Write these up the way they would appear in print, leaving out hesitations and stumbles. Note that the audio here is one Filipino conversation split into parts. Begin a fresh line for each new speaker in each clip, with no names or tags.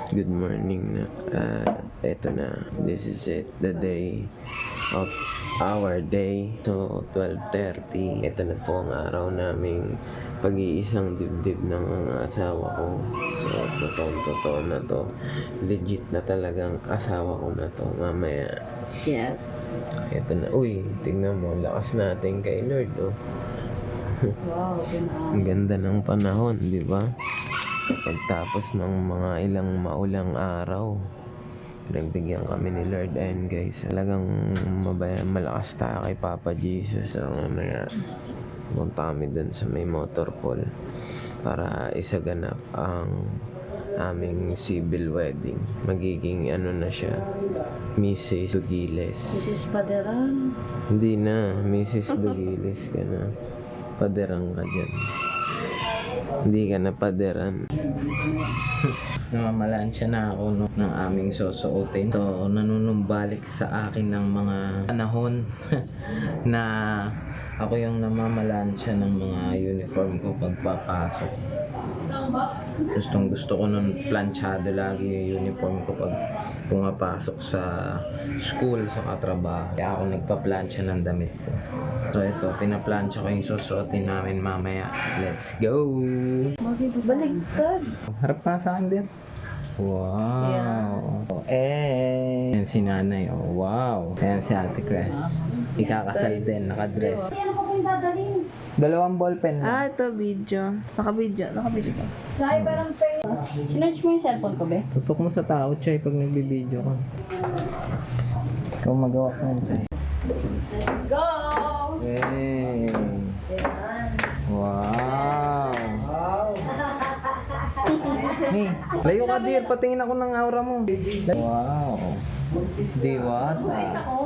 Good morning na. Eto na. This is it. The day of our day. So, 12:30. Ito na po ang araw naming pag-iisang dibdib ng asawa ko. So, totoo na to. Legit na talagang asawa ko na to. Mamaya.
Yes.
Ito na. Uy, tingnan mo. Lakas natin kay Lord, oh.
Wow,
Ang ganda ng panahon, di ba? Pagtapos ng mga ilang maulang araw, nagbigyan kami ni Lord. Ayun guys, talagang malakas tayo kay Papa Jesus. So, mamaya punta kami dun sa may motor pool para isaganap ang aming civil wedding. Magiging ano na siya, Mrs. Dugiles.
Mrs. Paderan.
Hindi na, Mrs. Dugiles ka na. Paderang ka dyan. Hindi ka na paderan. Namamalansya na ako ng aming susuotin. So, nanunumbalik sa akin ng mga panahon na ako yung namamalansya ng mga uniform ko pagpapasok. Gusto ko nun planchado lagi yung uniform ko pag pumapasok sa school, sa katrabaho. Kaya ako nagpa-plancha ng damit ko. So ito, pinaplancha ko yung susuotin namin mamaya. Let's go!
Baligtad.
Harap ka sa akin din. Wow! Eh! Yan si nanay, oh. Wow! Ayan si Ate Cres. Ikakasal din, nakadress.
Ano ko yung dadalhin?
2 ballpen na.
Ito video. Naka-video ka.
Sabi parang pay. Sinurge mo yung cellphone ko, be?
Tutok mo sa tao, Chay, pag nagbibideo ka. Ikaw magawa ka nun, Chay.
Let's go!
Hey! Wow! Ni, layo ka dear, patingin ako ng aura mo. Wow! Diwata.
Ayos ako.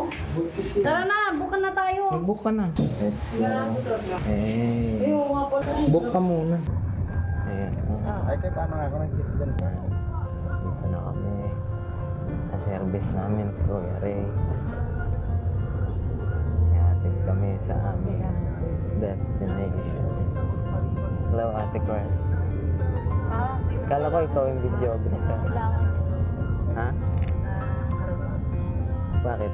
Tara na, bukan na tayo.
Mag-book ka na. Let's go. Hey!
Ayun nga pala.
Book ka muna. Ayan.
Ay, kayo paano nga ako ng seatbelt?
Dito na kami. Sa-service namin si Kuya Ray. Ihatid kami sa aming destination. Hello, Ate Cres. Kala ko ikaw yung videographer. Ha? Bakit?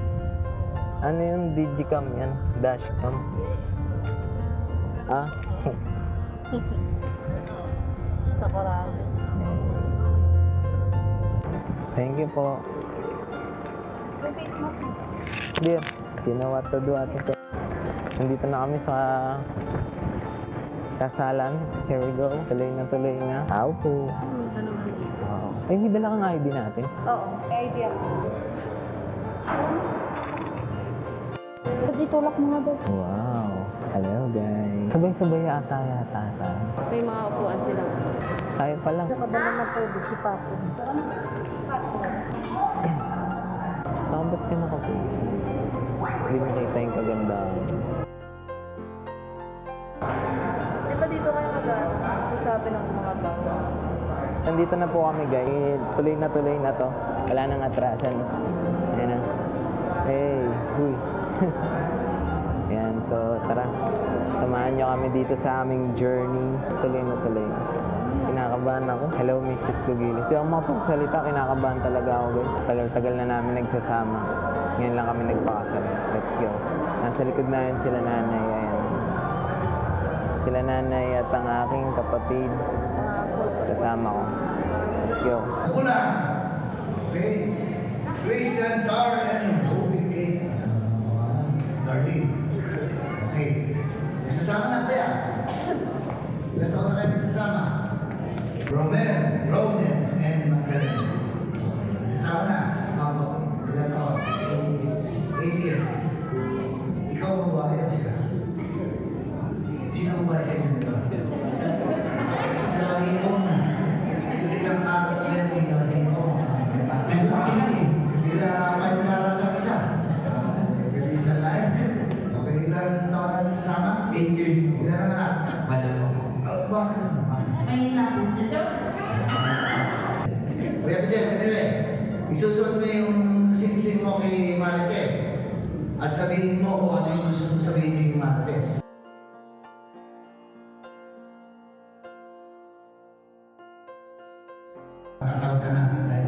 Ano yung digicam yan? Dashcam? Ah?
Sa Koran.
Thank you po.
May face mask mo.
Dear, you know what to do, Ate Cres. Nandito na kami sa kasalan. Here we go. Tuloy na. Aupo. Wow. Ay, may dala kang ID natin.
Oo, may idea ko. Pwede tulak mo nga doon.
Wow. Hello, guys. Sabay-sabay yata tayo.
May mga upuan sila.
Tayo pa lang.
Nakadala ng tubig si Pato.
Saka ba't ka naka-face? Hindi mo kita yung kagandahan.
Di ba dito kayo sasabi ng mga tao?
Nandito na po kami, guys. Tuloy na to. Wala nang atrasan. Ayan na. Hey, huy. Yan, so tara. Samahan nyo kami dito sa aming journey. Tuloy na. Kinakabahan ako. Hello, Mrs. Dugilis. Di ako mapagsalita. Kinakabahan talaga ako, guys. Tagal-tagal na namin nagsasama. Ngayon lang kami nagpakasal. Let's go. Nasa likod namin sila nanay. Ayan. Sila nanay at ang aking kapatid. Kasama ko. Let's go.
Kulang! Okay? Christian, Sar, and Ruby Case. Darlene. Okay. Nagsasama na kaya? Ilan taon na kayo nagsasama? Ronen, and Magdalene. Nagsasama na? Ako. Ilan taon? 8 years. Ikaw ang babae o siya? Sino ang babae sa inyo dalawa? Dalawang ikaw na. Ilang araw sila yung dalawang ikaw. Sila panularan sa isa. Bilisan lang. Okay, ilan taon na nagsasama? 8 years. Ilan ang anak? Wala po. Bakit naman?
Ayun na.
Kuya Fidel, kanila isusuot mo yung sinising mo kay Marites at sabihin mo kung ano yung gusto mo sabihin kay Marites. Kasal ka na dahil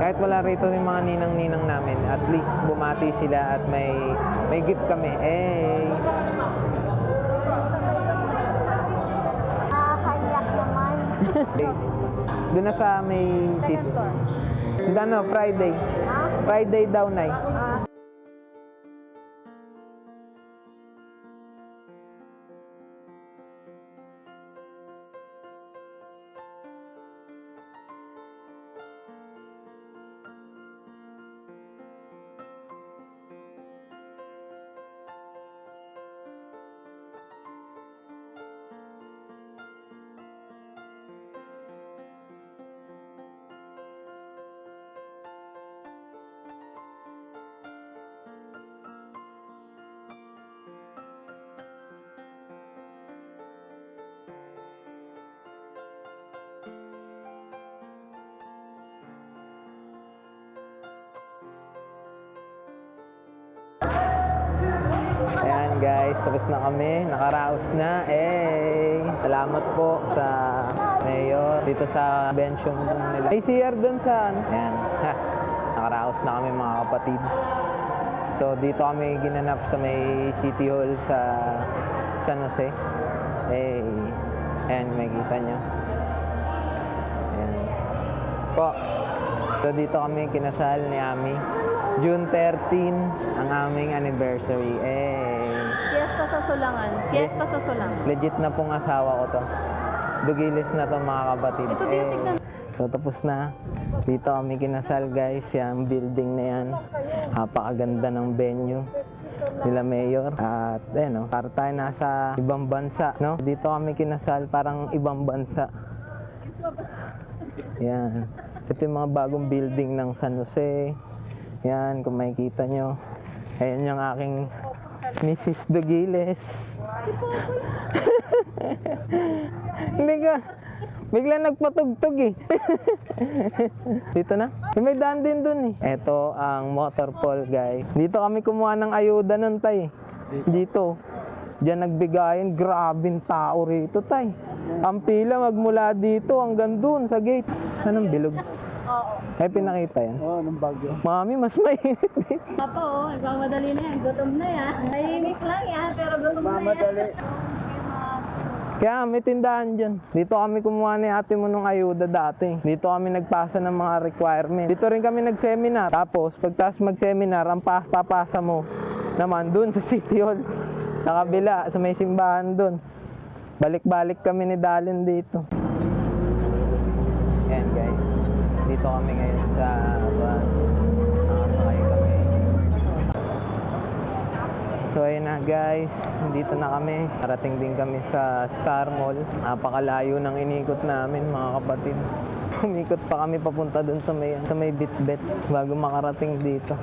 Kahit wala rito yung mga ninang-ninang namin, at least bumati sila at may gift kami.
Kayak naman.
Doon na sa may city.
Second floor.
Ano, Friday. Friday daw, Nay. Ayan guys, tapos na kami. Nakaraos na. Salamat po sa mayor dito sa benchum nila. May CR dun sa ano. Ayan. Nakaraos na kami mga kapatid. So dito kami ginanap sa may City Hall sa San Jose. Ayan, makikita nyo. Ayan. Po. So dito kami kinasal ni Ami. June 13, ang aming anniversary.
Fiesta sa Sulangan. Fiesta sa Sulangan.
Legit na pong asawa ko to. Dugilis na to mga kapatid.
Ito din, tignan.
So tapos na. Dito kami kinasal guys. Yung building na yan. Napakaganda ng venue nila mayor. At para tayo nasa ibang bansa. No? Dito kami kinasal parang ibang bansa. Yan. Ito yung mga bagong building ng San Jose. Yan, kung makikita nyo. Ayan yung aking Mrs. Dugiles. Hindi ka. Bigla nagpatugtog eh. Dito na. May daan din dun eh. Ito ang motor pool guys. Dito kami kumuha ng ayuda nun tay. Dito. Diyan nagbigayin. Grabing tao rito tay. Ang pila magmula dito hanggang dun sa gate. Anong bilog?
Oo.
Ay, pinakita yan.
Oo, ng Bagyo.
Mami, mas mainit dito.
Papa, nagmamadali na yan. Gutom na yan. Tahimik lang yan, pero gutom na yan.
Mamadali.
Kaya may tindahan dyan. Dito kami kumuha ni ate mo nung ayuda dati. Dito kami nagpasa ng mga requirement. Dito rin kami nag-seminar. Tapos, pagtas mag-seminar, ang papasa mo naman dun sa City Hall. Sa kabila, sa may simbahan dun. Balik-balik kami ni Dalin dito. Ayan guys. Dito kami ngayon sa bus. Nakasakay kami. So ayun na guys, dito na kami. Parating din kami sa Star Mall. Napakalayo ng inikot namin mga kapatid. Umikot pa kami papunta dun sa may Bitbet bago makarating dito.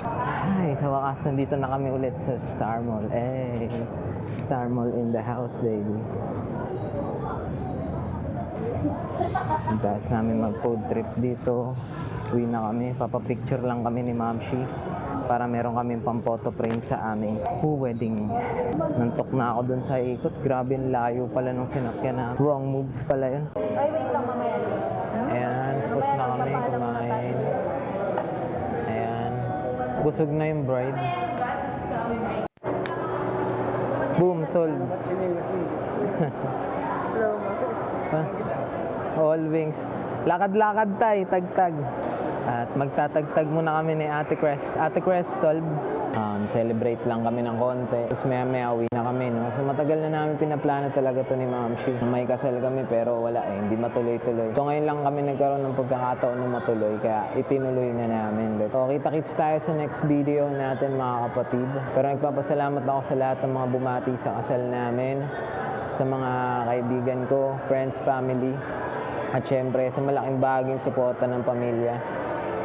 Ay, sa wakas nandito na kami ulit sa Star Mall. Star Mall in the house baby. Ang taas namin mag-food trip dito. Uwi na kami. Papapicture lang kami ni Ma'am Shi para meron kaming pang-photo frame sa aming wedding. Nantok na ako dun sa ikot. Grabe yung layo pala nung sinakyan na. Wrong moves pala yun.
Ay, wait lang mamaya.
Ayan, tapos na kami kumain. Ayan. Busog na yung bride. Boom, sold.
Slow mo.
All wings. Lakad-lakad tayo, tagtag. At magtatagtag muna kami ni Ate Crest. Ate Crest, solve. Celebrate lang kami ng konti. Tapos maya-maya uwi na kami. No? So matagal na namin pinaplano talaga to ni Ma'am Shi. May kasal kami pero wala hindi matuloy-tuloy. So ngayon lang kami nagkaroon ng pagkakataon na matuloy. Kaya itinuloy na namin. So kita-kits tayo sa next video natin mga kapatid. Pero nagpapasalamat ako sa lahat ng mga bumati sa kasal namin. Sa mga kaibigan ko, friends, family. At syempre sa malaking baging suporta ng pamilya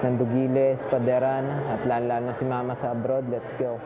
ng Dugiles, Paderan, at lalo na si Mama sa abroad. Let's go!